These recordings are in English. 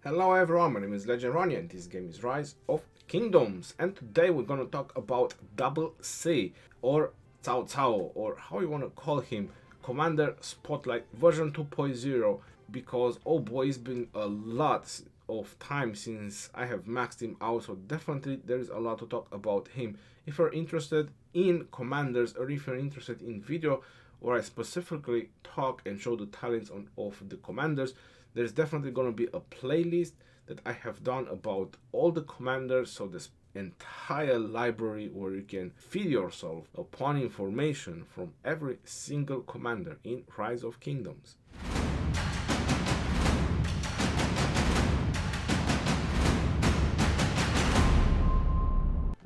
Hello everyone, my name is Legend Ronnie and this game is Rise of Kingdoms, and today we're gonna talk about Double C or Cao Cao, or how you wanna call him, Commander Spotlight version 2.0, because oh boy, it's been a lot of time since I have maxed him out, so definitely there is a lot to talk about him. If you're interested in commanders, or if you're interested in video where I specifically talk and show the talents of the commanders, there's definitely going to be a playlist that I have done about all the commanders, so this entire library where you can feed yourself upon information from every single commander in Rise of Kingdoms.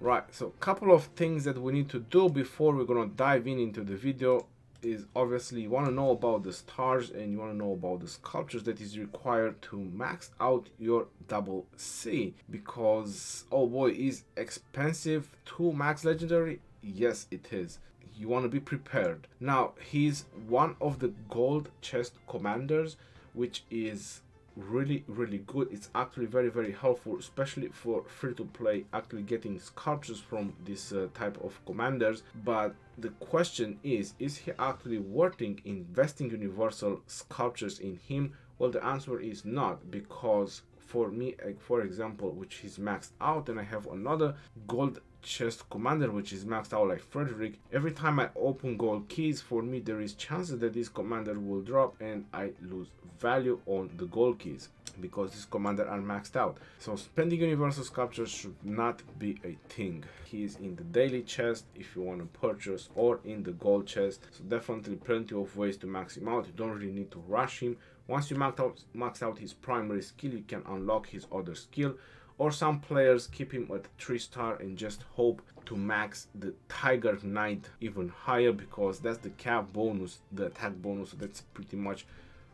Right, so a couple of things that we need to do before we're going to dive into the video is obviously you want to know about the stars and you want to know about the sculptures that is required to max out your Double C, because oh boy, is expensive to max legendary. Yes, it is. You want to be prepared. Now he's one of the gold chest commanders, which is really good. It's actually very helpful, especially for free to play, actually getting sculptures from this type of commanders. But the question is he actually worth investing universal sculptures in him? Well, the answer is not, because for me, for example, which is maxed out, and I have another gold chest commander which is maxed out like Frederick, every time I open gold keys, for me there is chances that this commander will drop and I lose value on the gold keys because this commander are maxed out. So spending universal sculptures should not be a thing. He is in the daily chest if you want to purchase, or in the gold chest, so definitely plenty of ways to max him out. You don't really need to rush him. Once you max out his primary skill, you can unlock his other skill, or some players keep him at 3-star and just hope to max the Tiger Knight even higher, because that's the cap bonus, the attack bonus. So that's pretty much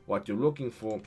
what you're looking for.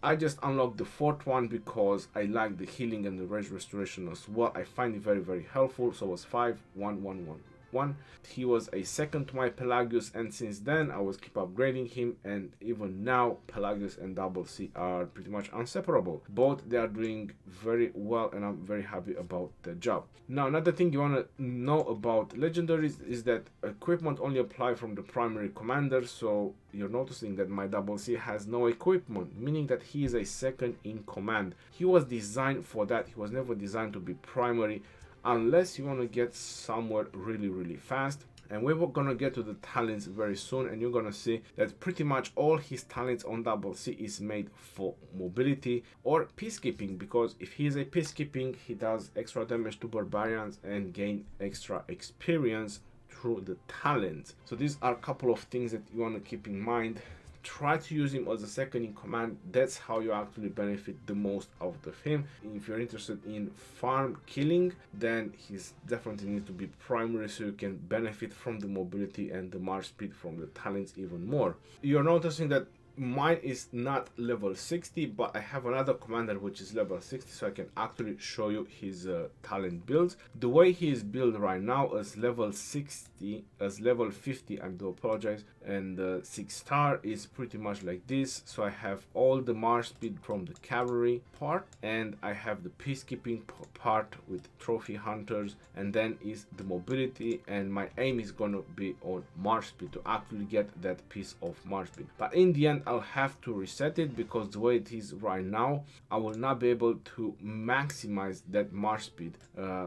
I just unlocked the 4th one because I like the healing and the rage restoration as well. I find it very helpful. So it was 5-1-1-1-1. He was a second to my Pelagius, and since then I was keep upgrading him, and even now Pelagius and Double C are pretty much inseparable. Both they are doing very well and I'm very happy about the job. Now another thing you want to know about legendaries is that equipment only apply from the primary commander. So you're noticing that my Double C has no equipment, meaning that he is a second in command. He was designed for that. He was never designed to be primary, unless you want to get somewhere really fast. And we're gonna get to the talents very soon, and you're gonna see that pretty much all his talents on Double C is made for mobility or peacekeeping, because if he is a peacekeeping, he does extra damage to barbarians and gain extra experience through the talent. So these are a couple of things that you want to keep in mind. Try to use him as a second in command. That's how you actually benefit the most out of him. If you're interested in farm killing, then he's definitely need to be primary, so you can benefit from the mobility and the march speed from the talents even more. You're noticing that mine is not level 60, but I have another commander which is level 60, so I can actually show you his talent builds. The way he is built right now is level 60, as level 50, I do apologize, and 6-star is pretty much like this. So I have all the march speed from the cavalry part, and I have the peacekeeping part with trophy hunters, and then is the mobility, and my aim is gonna be on march speed to actually get that piece of march speed. But in the end I'll have to reset it, because the way it is right now I will not be able to maximize that march speed,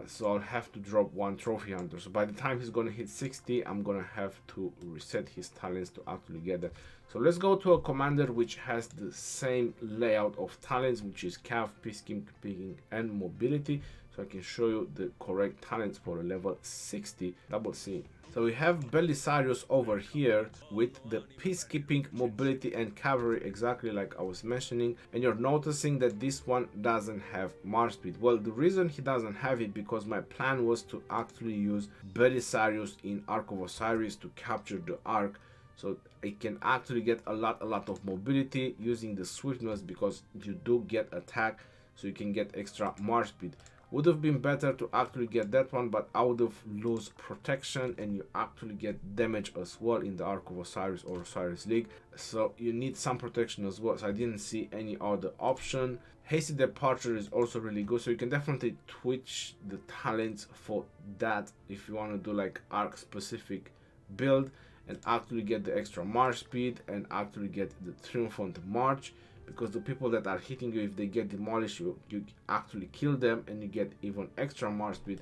so I'll have to drop one trophy hunter. So by the time he's gonna hit 60, I'm gonna have to reset his talents to actually get that. So let's go to a commander which has the same layout of talents, which is Cav, peacekeeping and mobility, so I can show you the correct talents for a level 60 Double C. So we have Belisarius over here with the peacekeeping, mobility and cavalry, exactly like I was mentioning, and you're noticing that this one doesn't have march speed. Well, the reason he doesn't have it, because my plan was to actually use Belisarius in Ark of Osiris to capture the Ark, so I can actually get a lot of mobility using the swiftness, because you do get attack, so you can get extra march speed. Would have been better to actually get that one, but I would have lose protection and you actually get damage as well in the Ark of Osiris or Osiris League. So you need some protection as well. So I didn't see any other option. Hasty Departure is also really good. So you can definitely twitch the talents for that if you want to do like Ark specific build and actually get the extra march speed and actually get the triumphant march. Because the people that are hitting you, if they get demolished, you actually kill them and you get even extra march speed.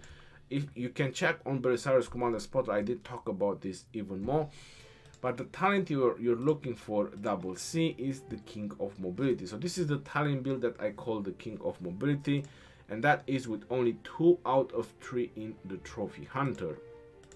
If you can check on Belisarius Commander Spotlight, I did talk about this even more. But the talent you're looking for, double C, is the King of Mobility. So this is the talent build that I call the King of Mobility, and that is with only 2 out of 3 in the Trophy Hunter.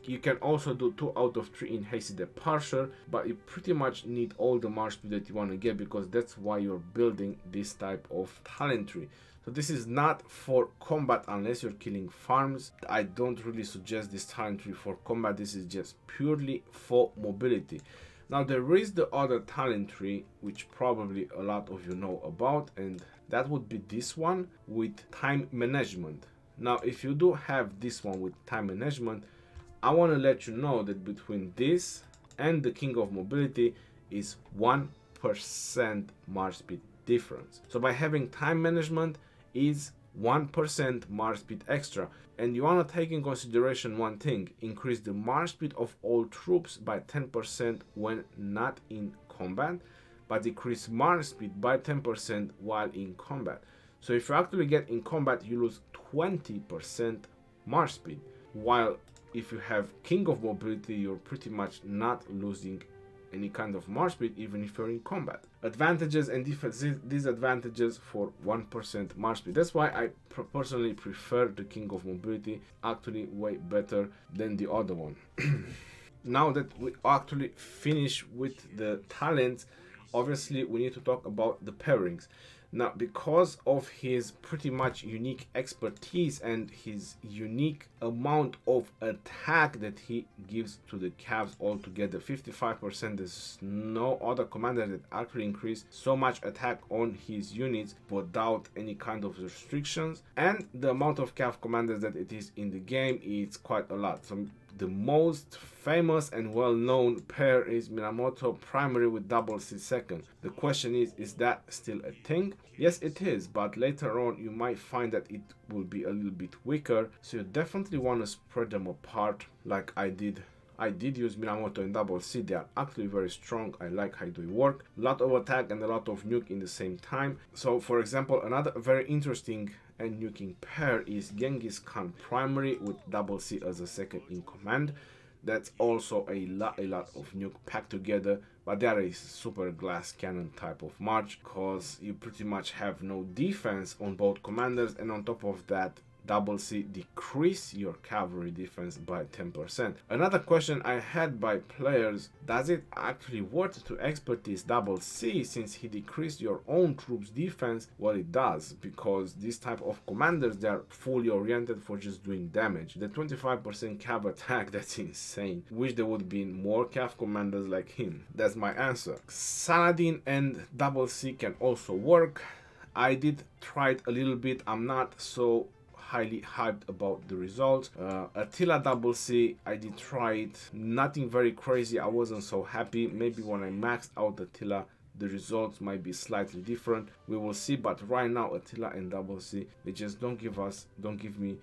You can also do 2 out of 3 in Hasty Departure, but you pretty much need all the march speed that you want to get, because that's why you're building this type of talent tree. So this is not for combat unless you're killing farms. I don't really suggest this talent tree for combat. This is just purely for mobility. Now there is the other talent tree, which probably a lot of you know about, and that would be this one with time management. Now if you do have this one with time management, I want to let you know that between this and the King of Mobility is 1% march speed difference. So by having time management is 1% march speed extra. And you want to take in consideration one thing: increase the march speed of all troops by 10% when not in combat, but decrease march speed by 10% while in combat. So if you actually get in combat, you lose 20% march speed, while if you have King of Mobility, you're pretty much not losing any kind of march speed, even if you're in combat. Advantages and disadvantages for 1% march speed. That's why I personally prefer the King of Mobility, actually way better than the other one. Now that we actually finish with the talents, obviously we need to talk about the pairings. Now, because of his pretty much unique expertise and his unique amount of attack that he gives to the Cavs altogether, 55%, there's no other commander that actually increased so much attack on his units without any kind of restrictions. And the amount of Cav commanders that it is in the game, it's quite a lot. So the most famous and well-known pair is Minamoto primary with double C second. The question is that still a thing? Yes, it is, but later on you might find that it will be a little bit weaker, so you definitely want to spread them apart like I did. I did use Minamoto and double C. They are actually very strong. I like how they work. A lot of attack and a lot of nuke in the same time. So for example, another very interesting and nuking pair is Genghis Khan primary with double C as a second in command. That's also a lot of nuke packed together, but they are a super glass cannon type of march, because you pretty much have no defense on both commanders, and on top of that, double C decrease your cavalry defense by 10%. Another question I had by players: does it actually worth to expertise double C since he decreased your own troops defense? Well, it does, because this type of commanders, they are fully oriented for just doing damage. The 25% cav attack, that's insane. Wish there would be more cav commanders like him. That's my answer. Saladin and double C can also work. I did try it a little bit. I'm not so highly hyped about the results. Attila double C, I did try it. Nothing very crazy. I wasn't so happy. Maybe when I maxed out Attila, the results might be slightly different. We will see, but right now Attila and double C, they just don't give me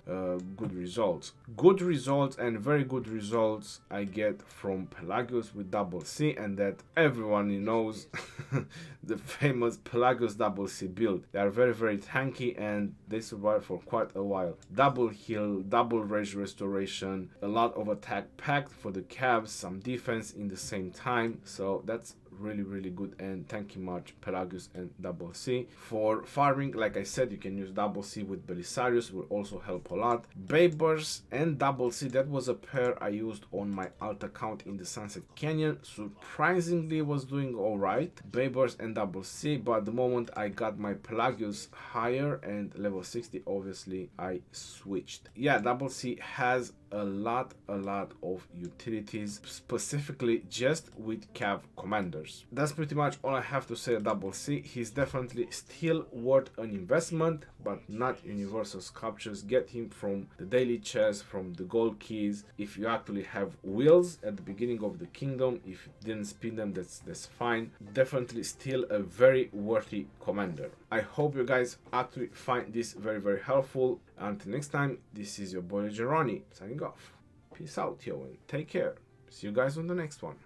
good results. Good results and very good results I get from Pelagius with double C, and that everyone knows the famous Pelagius double C build. They are very tanky and they survive for quite a while. Double heal, double rage restoration, a lot of attack packed for the Cavs, some defense in the same time. So that's really good, and thank you much Pelagius and double C. For farming, like I said, you can use double C with Belisarius, will also help a lot. Babers and double C, that was a pair I used on my alt account in the Sunset Canyon. Surprisingly was doing alright, Babers and double C, but the moment I got my Pelagius higher and level 60, obviously I switched. Yeah, double C has a lot of utilities, specifically just with Cav commanders. That's pretty much all I have to say at Double C. He's definitely still worth an investment, but not universal sculptures. Get him from the daily chest, from the gold keys. If you actually have wheels at the beginning of the kingdom, if you didn't spin them, that's fine. Definitely still a very worthy commander. I hope you guys actually find this very helpful. Until next time, this is your boy Ronnie signing off. Peace out, yo, and take care. See you guys on the next one.